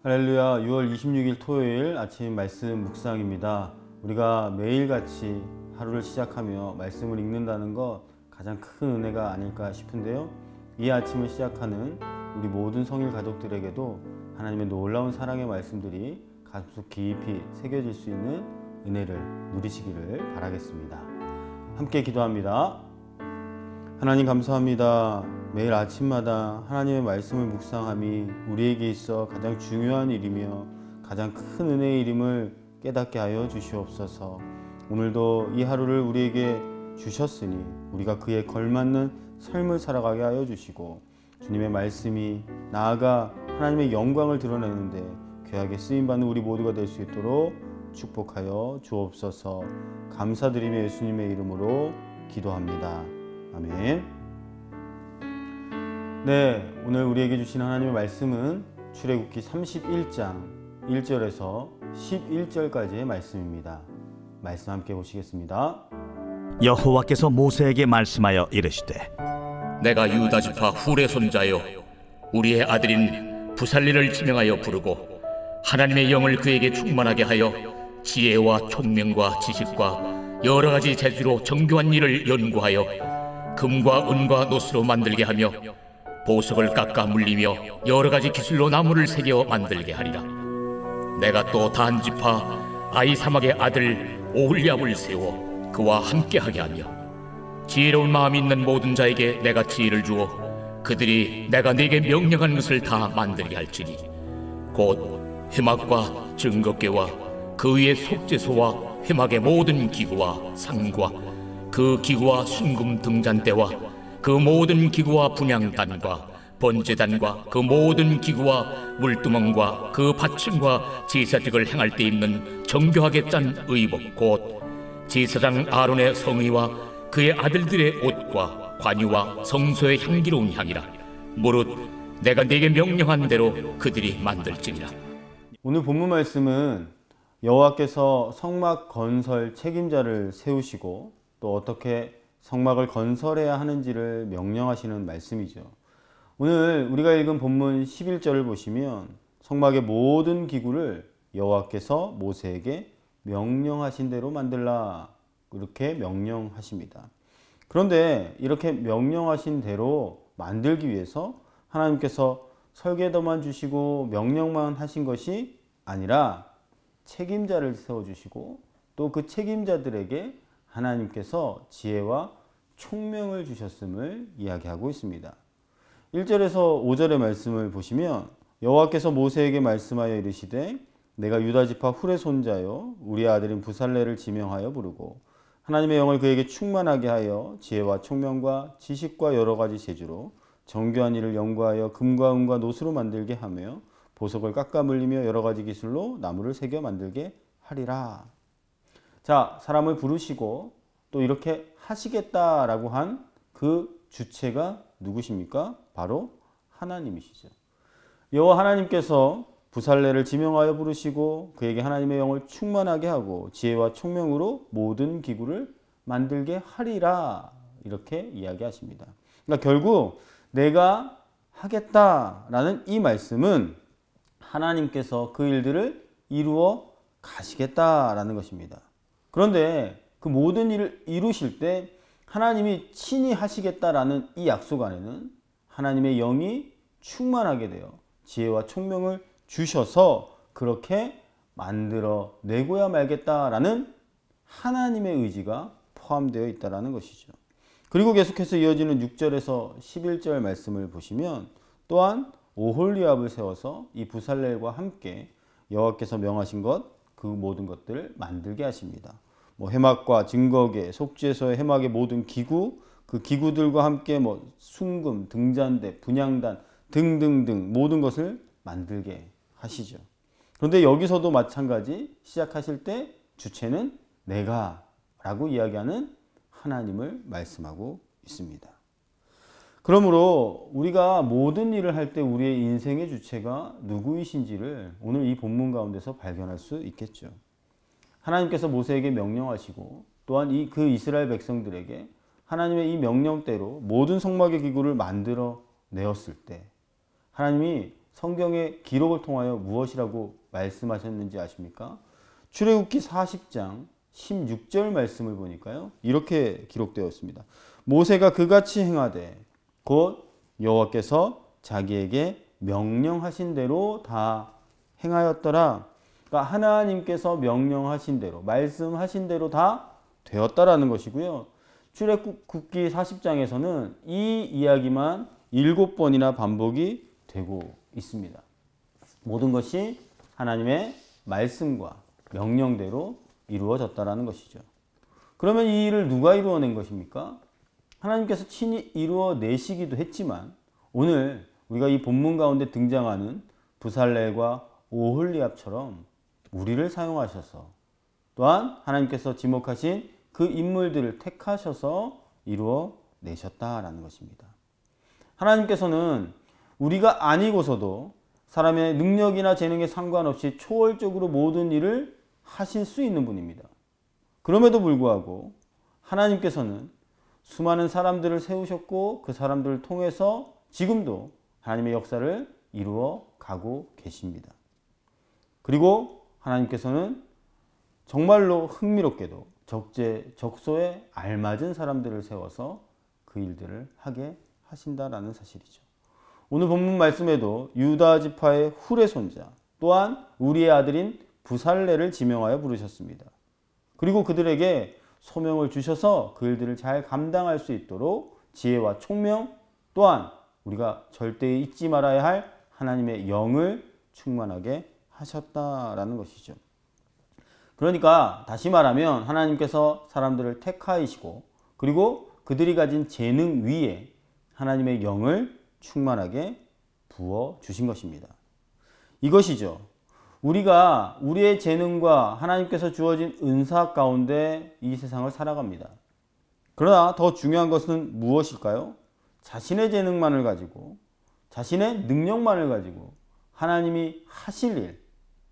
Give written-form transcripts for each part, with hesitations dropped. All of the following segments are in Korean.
할렐루야. 6월 26일 토요일 아침 말씀 묵상입니다. 우리가 매일같이 하루를 시작하며 말씀을 읽는다는 것 가장 큰 은혜가 아닐까 싶은데요. 이 아침을 시작하는 우리 모든 성일 가족들에게도 하나님의 놀라운 사랑의 말씀들이 가슴속 깊이 새겨질 수 있는 은혜를 누리시기를 바라겠습니다. 함께 기도합니다. 하나님 감사합니다. 매일 아침마다 하나님의 말씀을 묵상함이 우리에게 있어 가장 중요한 일이며 가장 큰 은혜의 일임을 깨닫게 하여 주시옵소서. 오늘도 이 하루를 우리에게 주셨으니 우리가 그에 걸맞는 삶을 살아가게 하여 주시고, 주님의 말씀이 나아가 하나님의 영광을 드러내는데 귀하게 쓰임받는 우리 모두가 될 수 있도록 축복하여 주옵소서. 감사드리며 예수님의 이름으로 기도합니다. 아멘. 네, 오늘 우리에게 주신 하나님의 말씀은 출애굽기 31장 1절에서 11절까지의 말씀입니다. 말씀 함께 보시겠습니다. 여호와께서 모세에게 말씀하여 이르시되, 내가 유다 지파 훌의 손자요 우리의 아들인 부살리를 지명하여 부르고 하나님의 영을 그에게 충만하게 하여 지혜와 총명과 지식과 여러 가지 재주로 정교한 일을 연구하여 금과 은과 노스로 만들게 하며 보석을 깎아 물리며 여러 가지 기술로 나무를 새겨 만들게 하리라. 내가 또 단 지파 아히사막의 아들 오홀리압을 세워 그와 함께하게 하며 지혜로운 마음이 있는 모든 자에게 내가 지혜를 주어 그들이 내가 네게 명령한 것을 다 만들게 할지니 곧 회막과 증거궤와 그 위에 속죄소와 회막의 모든 기구와 상과 그 기구와 순금 등잔대와 그 모든 기구와 분향단과 번제단과 그 모든 기구와 물두멍과 그 받침과 제사직을 행할 때 입는 정교하게 짠 의복 곧 제사장 아론의 성의와 그의 아들들의 옷과 관유와 성소의 향기로운 향이라. 무릇 내가 네게 명령한 대로 그들이 만들지니라. 오늘 본문 말씀은 여호와께서 성막 건설 책임자를 세우시고 또 어떻게 성막을 건설해야 하는지를 명령하시는 말씀이죠. 오늘 우리가 읽은 본문 11절을 보시면 성막의 모든 기구를 여호와께서 모세에게 명령하신 대로 만들라, 이렇게 명령하십니다. 그런데 이렇게 명령하신 대로 만들기 위해서 하나님께서 설계도만 주시고 명령만 하신 것이 아니라 책임자를 세워주시고 또 그 책임자들에게 하나님께서 지혜와 총명을 주셨음을 이야기하고 있습니다. 1절에서 5절의 말씀을 보시면 여호와께서 모세에게 말씀하여 이르시되 내가 유다 지파 훌의 손자요 우리의 아들인 부살레를 지명하여 부르고 하나님의 영을 그에게 충만하게 하여 지혜와 총명과 지식과 여러 가지 재주로 정교한 일을 연구하여 금과 은과 노스로 만들게 하며 보석을 깎아 물리며 여러 가지 기술로 나무를 새겨 만들게 하리라. 자, 사람을 부르시고 또 이렇게 하시겠다라고 한 그 주체가 누구십니까? 바로 하나님이시죠. 여호와 하나님께서 부살레를 지명하여 부르시고 그에게 하나님의 영을 충만하게 하고 지혜와 총명으로 모든 기구를 만들게 하리라, 이렇게 이야기하십니다. 그러니까 결국 내가 하겠다라는 이 말씀은 하나님께서 그 일들을 이루어 가시겠다라는 것입니다. 그런데 그 모든 일을 이루실 때 하나님이 친히 하시겠다라는 이 약속 안에는 하나님의 영이 충만하게 되어 지혜와 총명을 주셔서 그렇게 만들어 내고야 말겠다라는 하나님의 의지가 포함되어 있다는 것이죠. 그리고 계속해서 이어지는 6절에서 11절 말씀을 보시면 또한 오홀리압을 세워서 이 부살렐과 함께 여호와께서 명하신 것 그 모든 것들을 만들게 하십니다. 회막과 증거궤, 속죄소의 회막의 모든 기구, 그 기구들과 함께 순금, 등잔대, 분향단 등등등 모든 것을 만들게 하시죠. 그런데 여기서도 마찬가지 시작하실 때 주체는 내가 라고 이야기하는 하나님을 말씀하고 있습니다. 그러므로 우리가 모든 일을 할 때 우리의 인생의 주체가 누구이신지를 오늘 이 본문 가운데서 발견할 수 있겠죠. 하나님께서 모세에게 명령하시고 또한 그 이스라엘 백성들에게 하나님의 이 명령대로 모든 성막의 기구를 만들어 내었을 때 하나님이 성경의 기록을 통하여 무엇이라고 말씀하셨는지 아십니까? 출애굽기 40장 16절 말씀을 보니까요, 이렇게 기록되어 있습니다. 모세가 그같이 행하되 곧 여호와께서 자기에게 명령하신 대로 다 행하였더라. 그러니까 하나님께서 명령하신 대로, 말씀하신 대로 다 되었다라는 것이고요. 출애굽기 40장에서는 이 이야기만 7번이나 반복이 되고 있습니다. 모든 것이 하나님의 말씀과 명령대로 이루어졌다라는 것이죠. 그러면 이 일을 누가 이루어낸 것입니까? 하나님께서 친히 이루어내시기도 했지만 오늘 우리가 이 본문 가운데 등장하는 부살렐과 오홀리압처럼 우리를 사용하셔서 또한 하나님께서 지목하신 그 인물들을 택하셔서 이루어내셨다라는 것입니다. 하나님께서는 우리가 아니고서도 사람의 능력이나 재능에 상관없이 초월적으로 모든 일을 하실 수 있는 분입니다. 그럼에도 불구하고 하나님께서는 수많은 사람들을 세우셨고 그 사람들을 통해서 지금도 하나님의 역사를 이루어 가고 계십니다. 그리고 하나님께서는 정말로 흥미롭게도 적재적소에 알맞은 사람들을 세워서 그 일들을 하게 하신다라는 사실이죠. 오늘 본문 말씀에도 유다 지파의 훌의 손자 또한 우리의 아들인 부살렐을 지명하여 부르셨습니다. 그리고 그들에게 소명을 주셔서 그 일들을 잘 감당할 수 있도록 지혜와 총명 또한 우리가 절대 잊지 말아야 할 하나님의 영을 충만하게 하셨다라는 것이죠. 그러니까 다시 말하면 하나님께서 사람들을 택하시고 그리고 그들이 가진 재능 위에 하나님의 영을 충만하게 부어 주신 것입니다. 이것이죠. 우리가 우리의 재능과 하나님께서 주어진 은사 가운데 이 세상을 살아갑니다. 그러나 더 중요한 것은 무엇일까요? 자신의 재능만을 가지고 자신의 능력만을 가지고 하나님이 하실 일,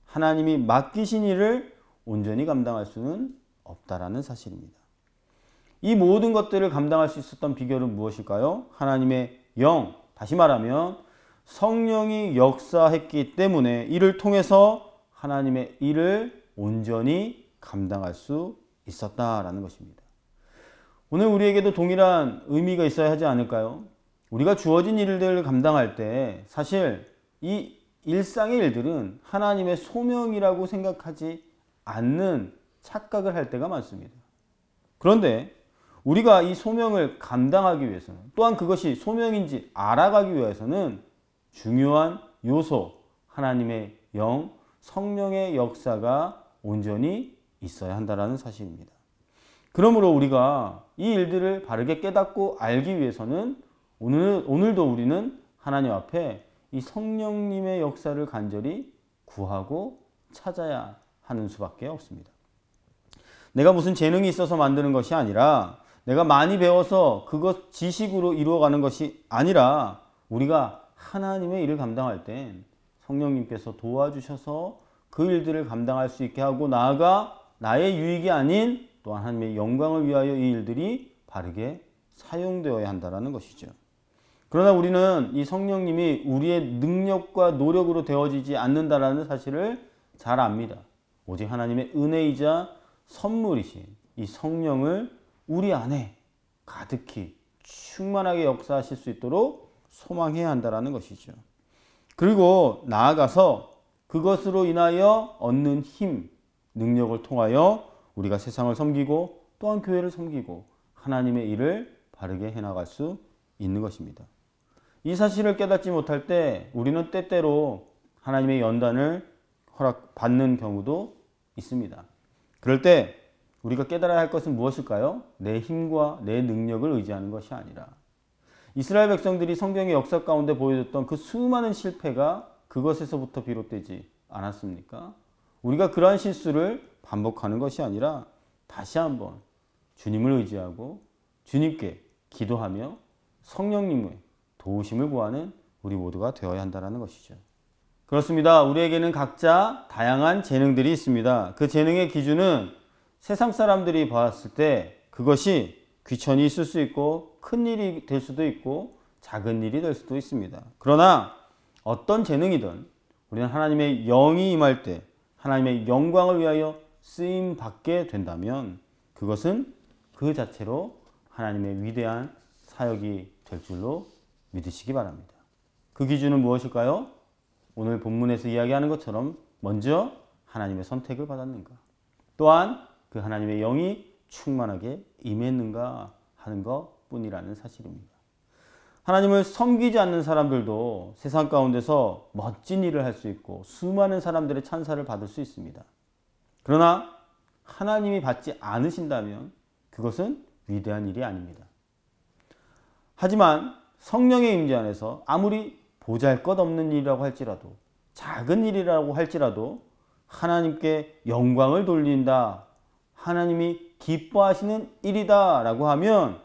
하나님이 맡기신 일을 온전히 감당할 수는 없다라는 사실입니다. 이 모든 것들을 감당할 수 있었던 비결은 무엇일까요? 하나님의 영, 다시 말하면 성령이 역사했기 때문에 이를 통해서 하나님의 일을 온전히 감당할 수 있었다라는 것입니다. 오늘 우리에게도 동일한 의미가 있어야 하지 않을까요? 우리가 주어진 일들을 감당할 때 사실 이 일상의 일들은 하나님의 소명이라고 생각하지 않는 착각을 할 때가 많습니다. 그런데 우리가 이 소명을 감당하기 위해서는 또한 그것이 소명인지 알아가기 위해서는 중요한 요소, 하나님의 영, 성령의 역사가 온전히 있어야 한다는 사실입니다. 그러므로 우리가 이 일들을 바르게 깨닫고 알기 위해서는 오늘도 우리는 하나님 앞에 이 성령님의 역사를 간절히 구하고 찾아야 하는 수밖에 없습니다. 내가 무슨 재능이 있어서 만드는 것이 아니라 내가 많이 배워서 그것 지식으로 이루어가는 것이 아니라 우리가 하나님의 일을 감당할 땐 성령님께서 도와주셔서 그 일들을 감당할 수 있게 하고 나아가 나의 유익이 아닌 또한 하나님의 영광을 위하여 이 일들이 바르게 사용되어야 한다는 것이죠. 그러나 우리는 이 성령님이 우리의 능력과 노력으로 되어지지 않는다는 사실을 잘 압니다. 오직 하나님의 은혜이자 선물이신 이 성령을 우리 안에 가득히 충만하게 역사하실 수 있도록 소망해야 한다는 것이죠. 그리고 나아가서 그것으로 인하여 얻는 힘, 능력을 통하여 우리가 세상을 섬기고 또한 교회를 섬기고 하나님의 일을 바르게 해나갈 수 있는 것입니다. 이 사실을 깨닫지 못할 때 우리는 때때로 하나님의 연단을 허락받는 경우도 있습니다. 그럴 때 우리가 깨달아야 할 것은 무엇일까요? 내 힘과 내 능력을 의지하는 것이 아니라 이스라엘 백성들이 성경의 역사 가운데 보여줬던 그 수많은 실패가 그것에서부터 비롯되지 않았습니까? 우리가 그러한 실수를 반복하는 것이 아니라 다시 한번 주님을 의지하고 주님께 기도하며 성령님의 도우심을 구하는 우리 모두가 되어야 한다는 것이죠. 그렇습니다. 우리에게는 각자 다양한 재능들이 있습니다. 그 재능의 기준은 세상 사람들이 봤을 때 그것이 귀천이 있을 수 있고 큰 일이 될 수도 있고 작은 일이 될 수도 있습니다. 그러나 어떤 재능이든 우리는 하나님의 영이 임할 때 하나님의 영광을 위하여 쓰임 받게 된다면 그것은 그 자체로 하나님의 위대한 사역이 될 줄로 믿으시기 바랍니다. 그 기준은 무엇일까요? 오늘 본문에서 이야기하는 것처럼 먼저 하나님의 선택을 받았는가, 또한 그 하나님의 영이 충만하게 임했는가 하는 것뿐이라는 사실입니다. 하나님을 섬기지 않는 사람들도 세상 가운데서 멋진 일을 할 수 있고 수많은 사람들의 찬사를 받을 수 있습니다. 그러나 하나님이 받지 않으신다면 그것은 위대한 일이 아닙니다. 하지만 성령의 임재 안에서 아무리 보잘것없는 일이라고 할지라도, 작은 일이라고 할지라도 하나님께 영광을 돌린다, 하나님이 기뻐하시는 일이다 라고 하면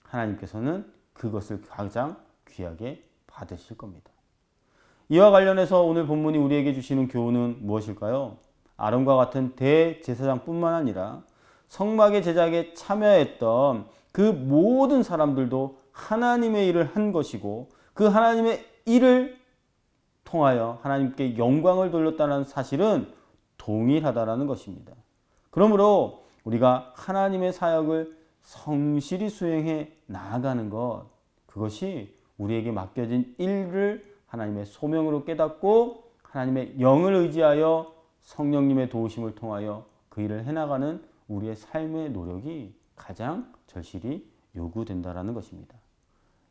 하나님께서는 그것을 가장 귀하게 받으실 겁니다. 이와 관련해서 오늘 본문이 우리에게 주시는 교훈은 무엇일까요? 아론과 같은 대제사장뿐만 아니라 성막의 제작에 참여했던 그 모든 사람들도 하나님의 일을 한 것이고 그 하나님의 일을 통하여 하나님께 영광을 돌렸다는 사실은 동일하다라는 것입니다. 그러므로 우리가 하나님의 사역을 성실히 수행해 나아가는 것, 그것이 우리에게 맡겨진 일을 하나님의 소명으로 깨닫고 하나님의 영을 의지하여 성령님의 도우심을 통하여 그 일을 해나가는 우리의 삶의 노력이 가장 절실히 요구된다라는 것입니다.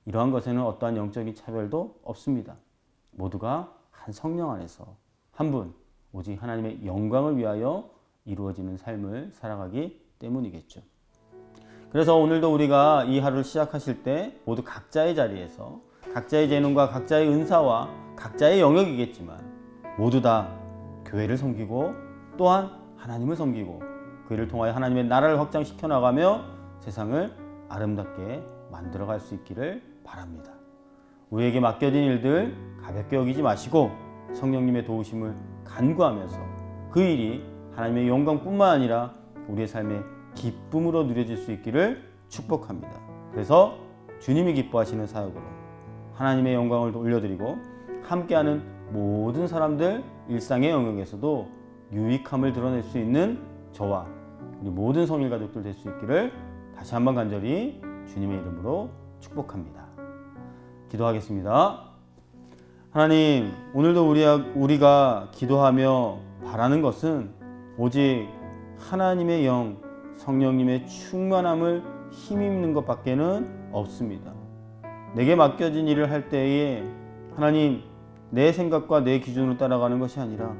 이러한 것에는 어떠한 영적인 차별도 없습니다. 모두가 한 성령 안에서 한 분, 오직 하나님의 영광을 위하여 이루어지는 삶을 살아가기 때문이겠죠. 그래서 오늘도 우리가 이 하루를 시작하실 때 모두 각자의 자리에서 각자의 재능과 각자의 은사와 각자의 영역이겠지만 모두 다 교회를 섬기고 또한 하나님을 섬기고 그 일을 통하여 하나님의 나라를 확장시켜 나가며 세상을 아름답게 만들어갈 수 있기를 바랍니다. 우리에게 맡겨진 일들 가볍게 여기지 마시고 성령님의 도우심을 간구하면서 그 일이 하나님의 영광뿐만 아니라 우리의 삶의 기쁨으로 누려질 수 있기를 축복합니다. 그래서 주님이 기뻐하시는 사역으로 하나님의 영광을 올려드리고 함께하는 모든 사람들 일상의 영역에서도 유익함을 드러낼 수 있는 저와 우리 모든 성일 가족들 될 수 있기를 다시 한번 간절히 주님의 이름으로 축복합니다. 기도하겠습니다. 하나님, 오늘도 우리가 기도하며 바라는 것은 오직 하나님의 영, 성령님의 충만함을 힘입는 것밖에는 없습니다. 내게 맡겨진 일을 할 때에 하나님, 내 생각과 내 기준으로 따라가는 것이 아니라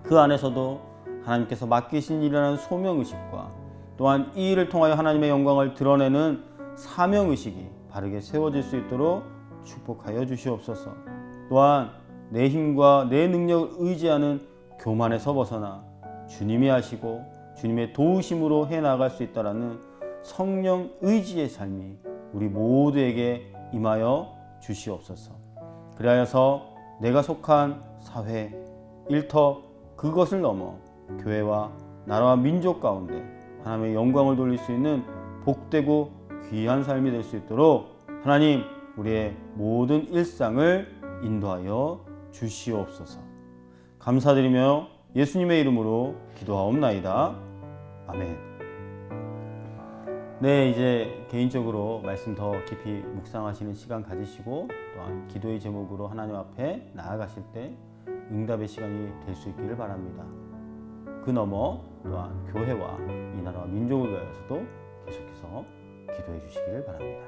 그 안에서도 하나님께서 맡기신 일이라는 소명의식과 또한 이 일을 통하여 하나님의 영광을 드러내는 사명의식이 바르게 세워질 수 있도록 축복하여 주시옵소서. 또한 내 힘과 내 능력을 의지하는 교만에서 벗어나 주님이 하시고 주님의 도우심으로 해나갈 수 있다라는 성령 의지의 삶이 우리 모두에게 임하여 주시옵소서. 그리하여서 내가 속한 사회, 일터 그것을 넘어 교회와 나라와 민족 가운데 하나님의 영광을 돌릴 수 있는 복되고 귀한 삶이 될 수 있도록 하나님 우리의 모든 일상을 인도하여 주시옵소서. 감사드리며 예수님의 이름으로 기도하옵나이다. 아멘. 네, 이제 개인적으로 말씀 더 깊이 묵상하시는 시간 가지시고 또한 기도의 제목으로 하나님 앞에 나아가실 때 응답의 시간이 될 수 있기를 바랍니다. 그 너머 또한 교회와 이 나라와 민족을 위하여서도 계속해서 기도해 주시기를 바랍니다.